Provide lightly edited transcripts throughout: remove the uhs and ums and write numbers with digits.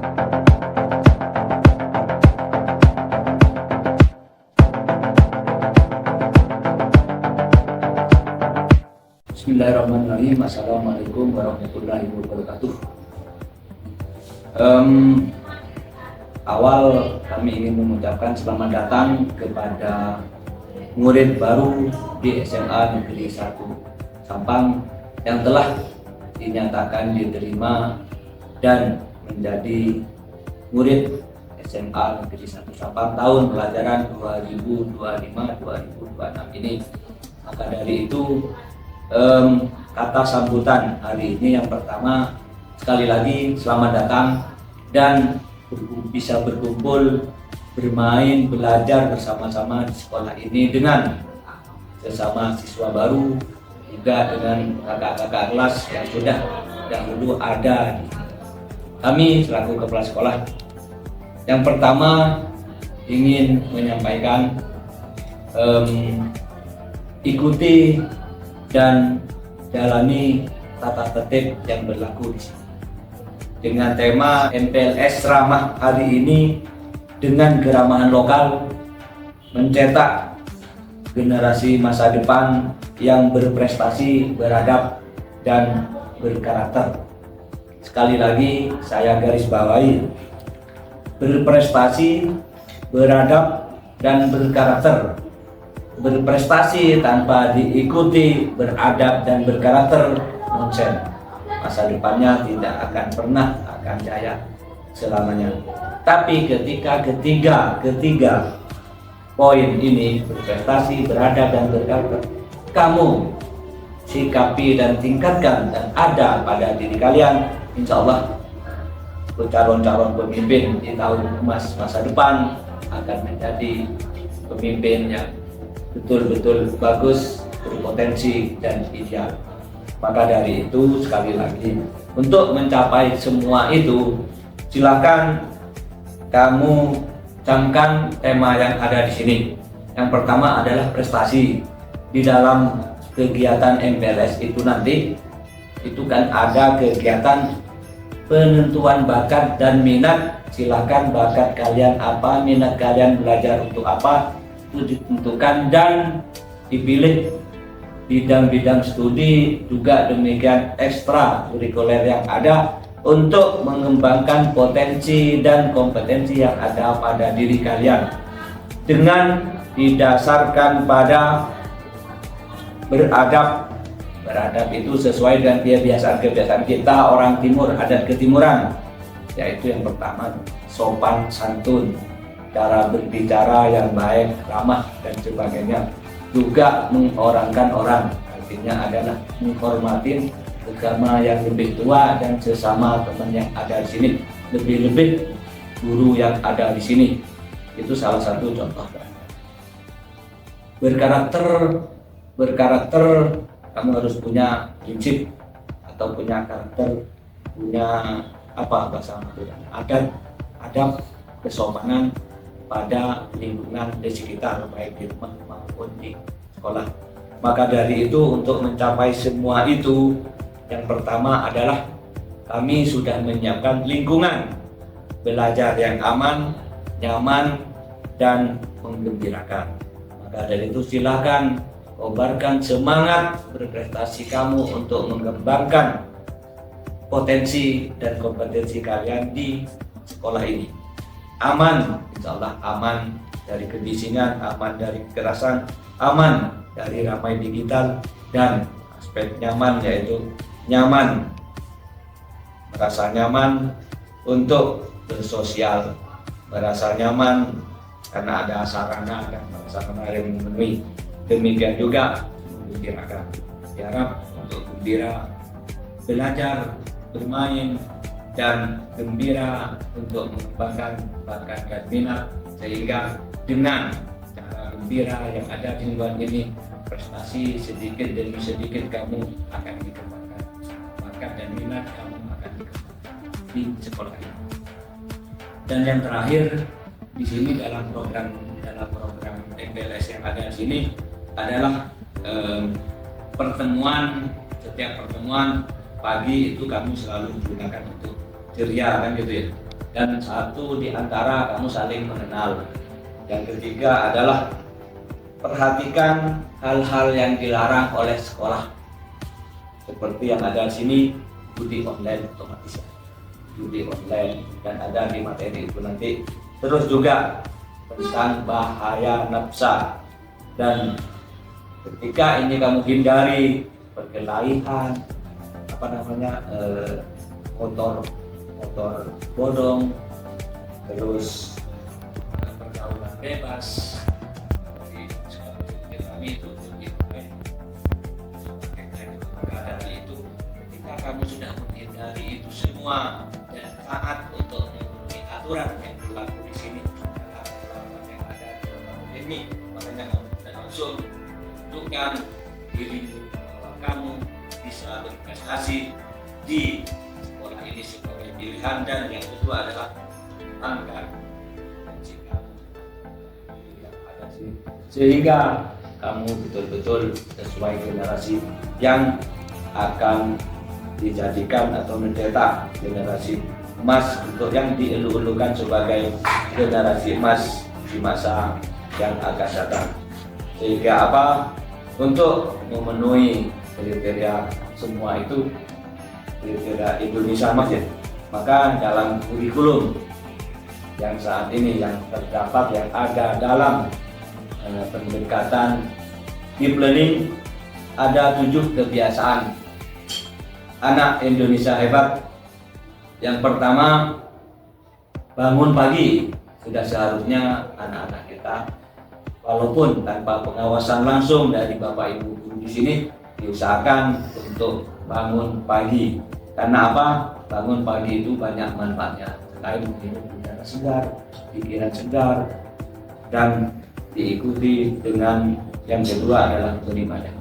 Bismillahirrahmanirrahim. Assalamualaikum warahmatullahi wabarakatuh. Awal kami ingin mengucapkan selamat datang kepada murid baru di SMA Negeri 1 Sampang yang telah dinyatakan diterima dan menjadi murid SMA Negeri 1 Sampang tahun pelajaran 2025-2026 ini. Maka dari itu kata sambutan hari ini yang pertama, sekali lagi selamat datang dan bisa berkumpul, bermain, belajar bersama-sama di sekolah ini dengan sesama siswa baru, juga dengan kakak-kakak kelas yang sudah dahulu ada. Kami selaku kepala sekolah yang pertama ingin menyampaikan ikuti dan jalani tata tertib yang berlaku di sini. Dengan tema MPLS Ramah hari ini dengan keramahan lokal mencetak generasi masa depan yang berprestasi, beradab dan berkarakter. Sekali lagi saya garis bawahi, berprestasi, beradab dan berkarakter. Berprestasi tanpa diikuti beradab dan berkarakter nonsen. Masa depannya tidak akan pernah akan jaya selamanya. Tapi ketika ketiga poin ini, berprestasi, beradab dan berkarakter, kamu sikapi dan tingkatkan dan ada pada diri kalian, insya Allah calon-calon pemimpin di tahun emas masa depan akan menjadi pemimpin yang betul-betul bagus, berpotensi dan ideal. Maka dari itu sekali lagi, untuk mencapai semua itu silakan kamu camkan tema yang ada di sini. Yang pertama adalah prestasi. Di dalam kegiatan MPLS itu nanti itu kan ada kegiatan penentuan bakat dan minat. Silakan bakat kalian apa, minat kalian belajar untuk apa, itu ditentukan dan dipilih bidang-bidang studi, juga demikian ekstra kurikuler yang ada untuk mengembangkan potensi dan kompetensi yang ada pada diri kalian dengan didasarkan pada beradab. Beradab itu sesuai dengan kebiasaan kita orang timur, adat ketimuran, yaitu yang pertama sopan santun, cara berbicara yang baik, ramah dan sebagainya. Juga mengorangkan orang, artinya adalah menghormati agama yang lebih tua dan sesama teman yang ada di sini, lebih-lebih guru yang ada di sini. Itu salah satu contoh. Berkarakter, kamu harus punya prinsip atau punya karakter, punya apa bahasa adab, kesopanan pada lingkungan di sekitar, baik di rumah maupun di sekolah. Maka dari itu, untuk mencapai semua itu, yang pertama adalah kami sudah menyiapkan lingkungan belajar yang aman, nyaman, dan menggembirakan. Maka dari itu silakan kobarkan semangat berprestasi kamu untuk mengembangkan potensi dan kompetensi kalian di sekolah ini. Aman, insya Allah aman dari kebisingan, aman dari kekerasan, aman dari ramai digital, dan aspek nyaman yaitu nyaman, merasa nyaman untuk bersosial, merasa nyaman karena ada sarana dan prasarana yang memenuhi. Demikian juga menggembirakan, diharap untuk gembira, belajar, bermain, dan gembira untuk mengembangkan bakat dan minat, sehingga dengan cara gembira yang ada di lingkungan ini, prestasi sedikit demi sedikit kamu akan dikembangkan, bakat dan minat kamu akan dikembangkan di sekolah ini. Dan yang terakhir di sini dalam program MPLS yang ada di sini adalah setiap pertemuan pagi itu kami selalu gunakan untuk ceria kan gitu ya, dan satu di antara kamu saling mengenal. Yang ketiga adalah perhatikan hal-hal yang dilarang oleh sekolah, seperti yang ada di sini, judi online otomatis, judi online, dan ada di materi itu nanti. Terus juga tentang bahaya nafsa, dan ketika ini kamu hindari perkelahian, motor bodong, terus pergaulan bebas. Kami itu itu ketika kamu sudah menghindari itu semua dan taat untuk memenuhi aturan yang berlaku di sini, yang ada di dalam ini, makanya kamu sudah langsung tentukan dirimu bahwa kamu bisa berprestasi di sekolah ini sebagai pilihan, dan yang kedua adalah angkat yang ada sini, sehingga kamu betul-betul sesuai generasi yang akan dijadikan atau mencetak generasi emas untuk yang dielu-elukan sebagai generasi emas di masa yang akan datang. Sehingga apa? Untuk memenuhi kriteria semua itu, kriteria Indonesia Emas ya, maka dalam kurikulum yang saat ini yang terdapat, yang ada dalam pendekatan deep learning, ada 7 kebiasaan anak Indonesia hebat. Yang pertama, bangun pagi. Sudah seharusnya anak-anak kita, walaupun tanpa pengawasan langsung dari Bapak Ibu guru di sini, diusahakan untuk bangun pagi. Karena apa? Bangun pagi itu banyak manfaatnya, selain minum udara segar, pikiran segar, dan diikuti dengan yang kedua adalah beribadah.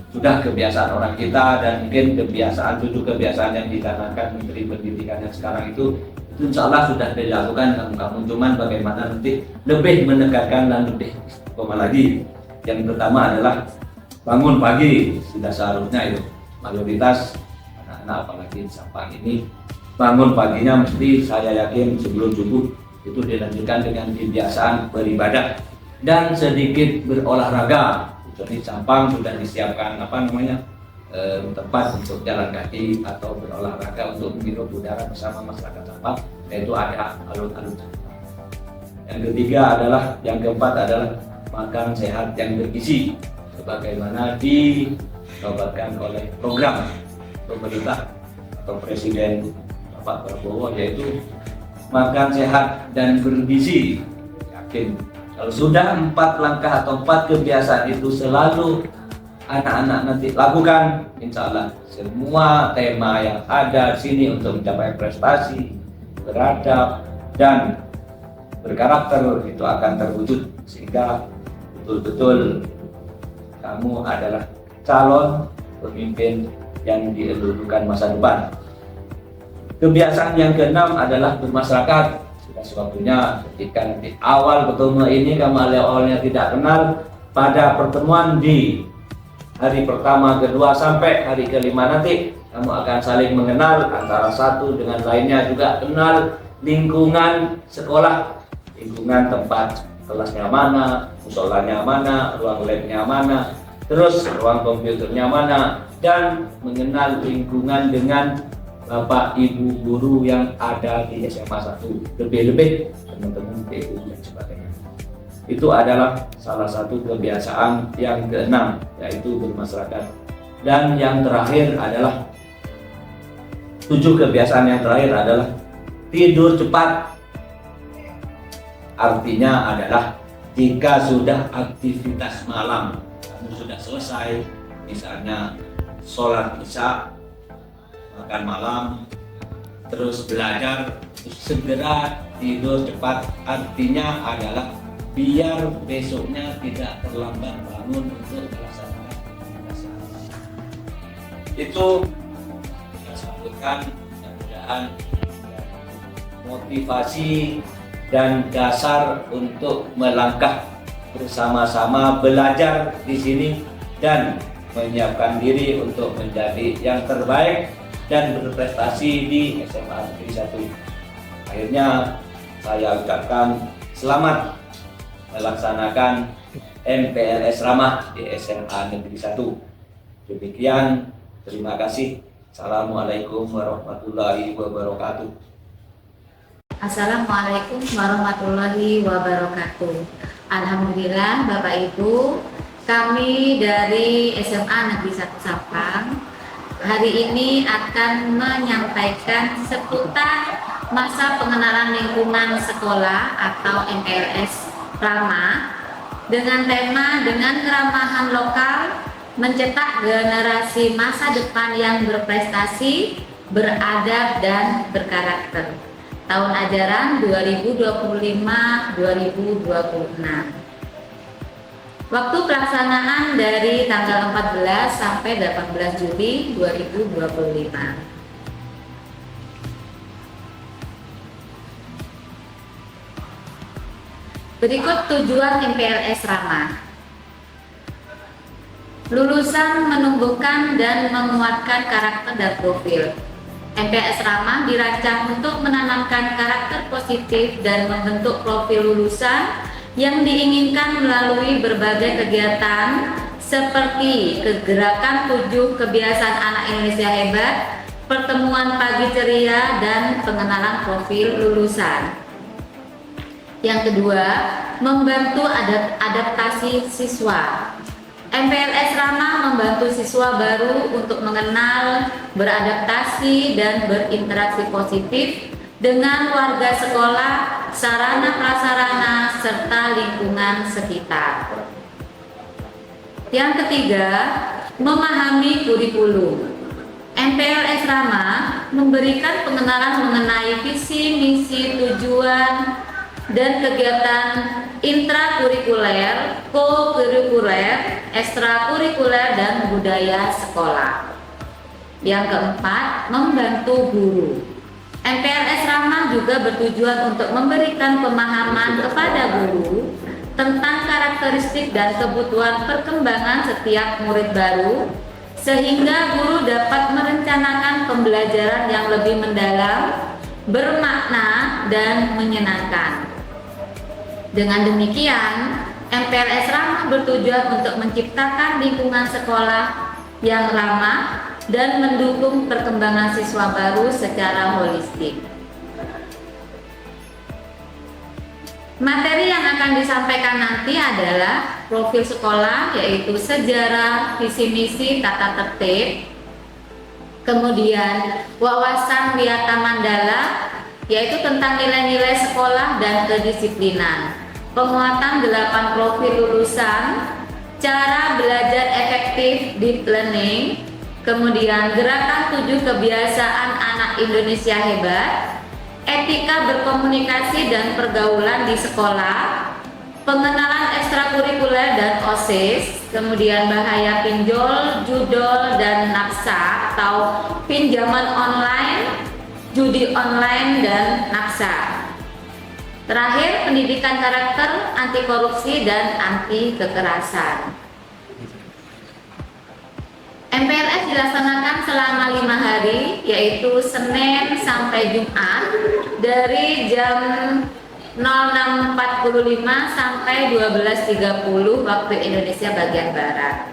Sudah kebiasaan orang kita, dan mungkin kebiasaan 7 kebiasaan yang dicanangkan Menteri Pendidikan yang sekarang itu insya Allah sudah dilakukan kamu, cuman bagaimana nanti lebih menekankan dan lebih istiqomah lagi. Yang pertama adalah bangun pagi. Sudah seharusnya itu mayoritas anak-anak apalagi di Sampang ini bangun paginya mesti, saya yakin sebelum subuh itu dilanjutkan dengan kebiasaan beribadah dan sedikit berolahraga. Jadi Sampang sudah disiapkan tempat untuk jalan kaki atau berolahraga untuk menghirup udara bersama masyarakat Sampang, yaitu ada alun-alun. Yang ketiga adalah, yang keempat adalah makan sehat yang bergizi, sebagaimana dinobatkan oleh program pemerintah atau Presiden Bapak Prabowo, yaitu makan sehat dan bergizi. Yakin kalau sudah 4 langkah atau 4 kebiasaan itu selalu anak-anak nanti lakukan, insya Allah semua tema yang ada di sini untuk mencapai prestasi, beradab, dan berkarakter itu akan terwujud, sehingga betul-betul kamu adalah calon pemimpin yang dielu-elukan masa depan. Kebiasaan yang keenam adalah bermasyarakat. Sudah sewaktunya ketika di awal bertemu ini kamu awalnya tidak kenal, pada pertemuan di hari pertama, kedua, sampai hari kelima nanti kamu akan saling mengenal antara satu dengan lainnya, juga kenal lingkungan sekolah, lingkungan tempat kelasnya mana, musolanya mana, ruang labnya mana, terus ruang komputernya mana, dan mengenal lingkungan dengan Bapak Ibu guru yang ada di SMA 1, lebih-lebih teman-teman PU dan sebagainya. Itu adalah salah satu kebiasaan yang keenam, yaitu bermasyarakat. Dan yang terakhir adalah 7 kebiasaan yang terakhir adalah tidur cepat. Artinya adalah jika sudah aktivitas malam kamu sudah selesai, misalnya sholat isya, makan malam, terus belajar, terus segera tidur cepat. Artinya adalah biar besoknya tidak terlambat bangun untuk melaksanakan aktivitas. Itu kita sebutkan, mudah-mudahan motivasi dan dasar untuk melangkah bersama-sama belajar di sini dan menyiapkan diri untuk menjadi yang terbaik dan berprestasi di SMA Negeri 1. Akhirnya saya ucapkan selamat melaksanakan MPLS Ramah di SMA Negeri 1. Demikian, terima kasih. Assalamualaikum warahmatullahi wabarakatuh. Assalamualaikum warahmatullahi wabarakatuh. Alhamdulillah Bapak Ibu, kami dari SMA Negeri 1 Sampang hari ini akan menyampaikan seputar masa pengenalan lingkungan sekolah atau MPLS Ramah dengan tema dengan keramahan lokal mencetak generasi masa depan yang berprestasi, beradab dan berkarakter. Tahun ajaran 2025-2026. Waktu pelaksanaan dari tanggal 14 sampai 18 Juli 2025. Berikut tujuan MPLS Ramah. Lulusan menumbuhkan dan menguatkan karakter dan profil. MPLS Ramah dirancang untuk menanamkan karakter positif dan membentuk profil lulusan yang diinginkan melalui berbagai kegiatan seperti Gerakan 7 Kebiasaan Anak Indonesia Hebat, pertemuan pagi ceria, dan pengenalan profil lulusan. Yang kedua, membantu adaptasi siswa. MPLS Ramah membantu siswa baru untuk mengenal, beradaptasi, dan berinteraksi positif dengan warga sekolah, sarana prasarana, serta lingkungan sekitar. Yang ketiga, memahami kurikulum. MPLS Ramah memberikan pengenalan mengenai visi, misi, tujuan, dan kegiatan intrakurikuler, kokurikuler, ekstrakurikuler, dan budaya sekolah. Yang keempat, membantu guru. MPLS Ramah juga bertujuan untuk memberikan pemahaman kepada guru tentang karakteristik dan kebutuhan perkembangan setiap murid baru, sehingga guru dapat merencanakan pembelajaran yang lebih mendalam, bermakna, dan menyenangkan. Dengan demikian, MPLS Ramah bertujuan untuk menciptakan lingkungan sekolah yang ramah dan mendukung perkembangan siswa baru secara holistik. Materi yang akan disampaikan nanti adalah profil sekolah, yaitu sejarah, visi misi, tata tertib, kemudian wawasan Wiyata Mandala, yaitu tentang nilai-nilai sekolah dan kedisiplinan, penguatan 8 profil lulusan, cara belajar efektif deep learning, kemudian gerakan 7 kebiasaan anak Indonesia hebat, etika berkomunikasi dan pergaulan di sekolah, pengenalan ekstrakurikuler dan OSIS, kemudian bahaya pinjol, judol, dan naksa atau pinjaman online, judi online, dan naksa. Terakhir, pendidikan karakter, anti korupsi, dan anti kekerasan. MPLS dilaksanakan selama 5 hari, yaitu Senin sampai Jumat dari jam 06.45 sampai 12.30 waktu Indonesia bagian Barat.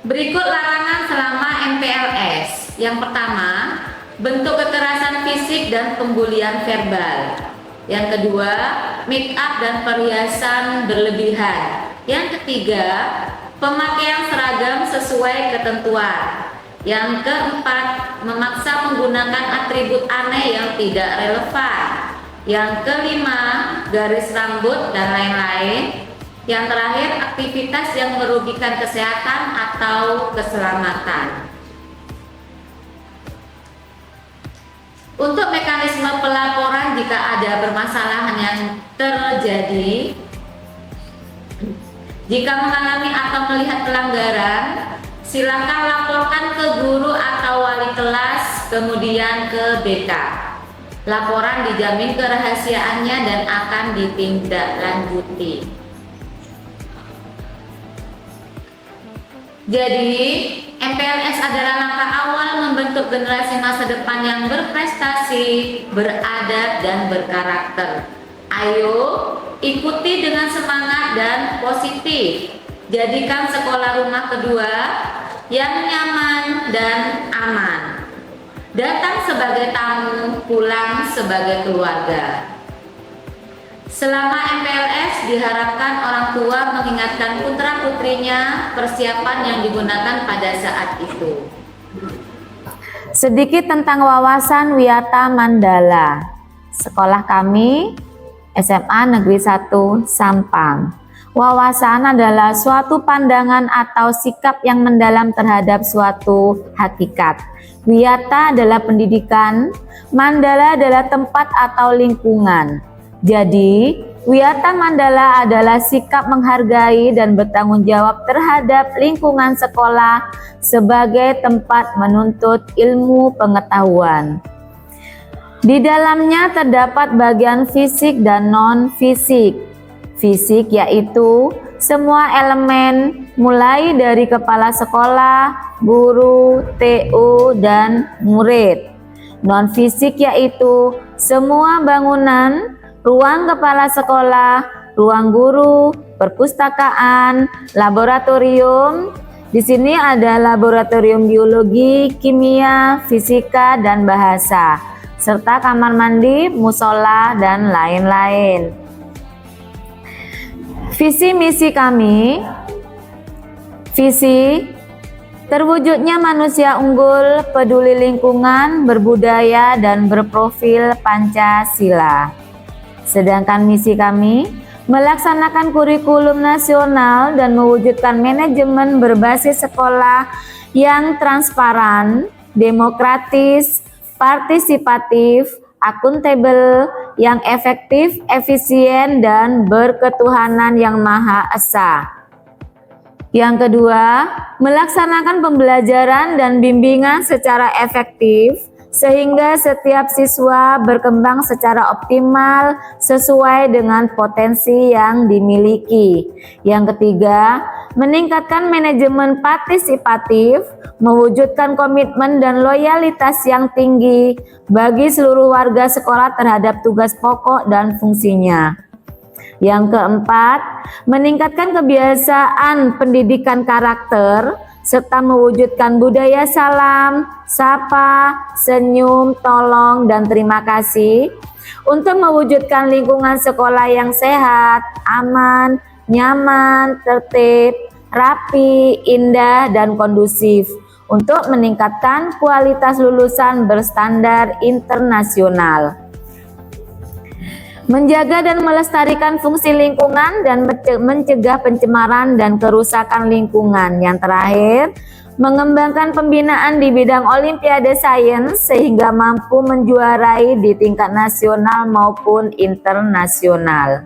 Berikut larangan selama MPLS. Yang pertama, bentuk kekerasan fisik dan pembulian verbal. Yang kedua, make up dan perhiasan berlebihan. Yang ketiga, pemakaian seragam sesuai ketentuan. Yang keempat, memaksa menggunakan atribut aneh yang tidak relevan. Yang kelima, garis rambut dan lain-lain. Yang terakhir, aktivitas yang merugikan kesehatan atau keselamatan. Untuk mekanisme pelaporan jika ada permasalahan yang terjadi, jika mengalami atau melihat pelanggaran, silakan laporkan ke guru atau wali kelas, kemudian ke BK. Laporan dijamin kerahasiaannya dan akan ditindaklanjuti. Jadi, MPLS adalah langkah awal membentuk generasi masa depan yang berprestasi, beradab, dan berkarakter. Ayo, ikuti dengan semangat dan positif. Jadikan sekolah rumah kedua yang nyaman dan aman. Datang sebagai tamu, pulang sebagai keluarga. Selama MPLS diharapkan orang tua mengingatkan putra-putrinya persiapan yang digunakan pada saat itu. Sedikit tentang wawasan Wiyata Mandala. Sekolah kami SMA Negeri 1 Sampang. Wawasan adalah suatu pandangan atau sikap yang mendalam terhadap suatu hakikat. Wiyata adalah pendidikan, Mandala adalah tempat atau lingkungan. Jadi, Wiyata Mandala adalah sikap menghargai dan bertanggung jawab terhadap lingkungan sekolah sebagai tempat menuntut ilmu pengetahuan. Di dalamnya terdapat bagian fisik dan non-fisik. Fisik yaitu semua elemen mulai dari kepala sekolah, guru, TU, dan murid. Non-fisik yaitu semua bangunan, ruang kepala sekolah, ruang guru, perpustakaan, laboratorium. Di sini ada laboratorium biologi, kimia, fisika, dan bahasa, serta kamar mandi, musola, dan lain-lain. Visi misi kami, visi terwujudnya manusia unggul, peduli lingkungan, berbudaya, dan berprofil Pancasila. Sedangkan misi kami melaksanakan kurikulum nasional dan mewujudkan manajemen berbasis sekolah yang transparan, demokratis, partisipatif, akuntabel, yang efektif, efisien, dan berketuhanan yang Maha Esa. Yang kedua, melaksanakan pembelajaran dan bimbingan secara efektif sehingga setiap siswa berkembang secara optimal sesuai dengan potensi yang dimiliki. Yang ketiga, meningkatkan manajemen partisipatif, mewujudkan komitmen dan loyalitas yang tinggi bagi seluruh warga sekolah terhadap tugas pokok dan fungsinya. Yang keempat, meningkatkan kebiasaan pendidikan karakter serta mewujudkan budaya salam, sapa, senyum, tolong, dan terima kasih untuk mewujudkan lingkungan sekolah yang sehat, aman, nyaman, tertib, rapi, indah, dan kondusif untuk meningkatkan kualitas lulusan berstandar internasional. Menjaga dan melestarikan fungsi lingkungan dan mencegah pencemaran dan kerusakan lingkungan. Yang terakhir, mengembangkan pembinaan di bidang Olimpiade Sains sehingga mampu menjuarai di tingkat nasional maupun internasional.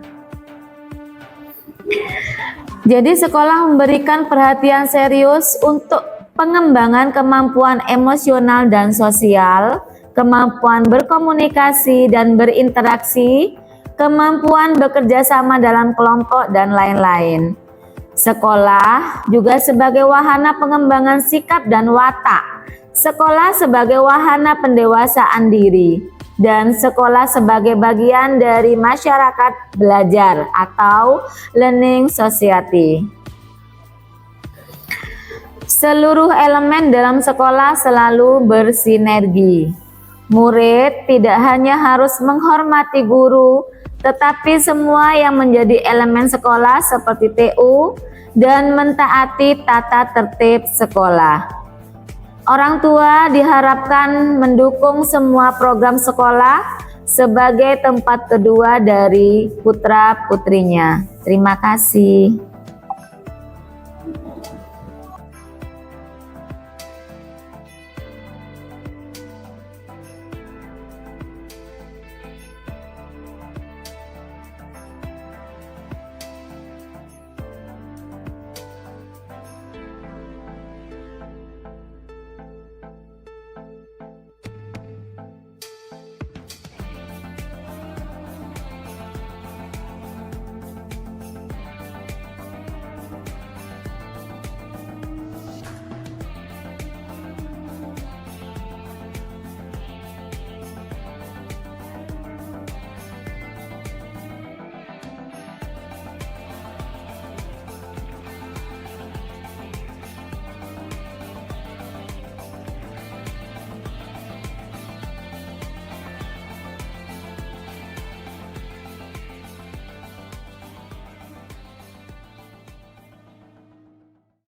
Jadi sekolah memberikan perhatian serius untuk pengembangan kemampuan emosional dan sosial, kemampuan berkomunikasi dan berinteraksi, kemampuan bekerja sama dalam kelompok, dan lain-lain. Sekolah juga sebagai wahana pengembangan sikap dan watak. Sekolah sebagai wahana pendewasaan diri. Dan sekolah sebagai bagian dari masyarakat belajar atau learning society. Seluruh elemen dalam sekolah selalu bersinergi. Murid tidak hanya harus menghormati guru, tetapi semua yang menjadi elemen sekolah seperti TU dan mentaati tata tertib sekolah. Orang tua diharapkan mendukung semua program sekolah sebagai tempat kedua dari putra-putrinya. Terima kasih.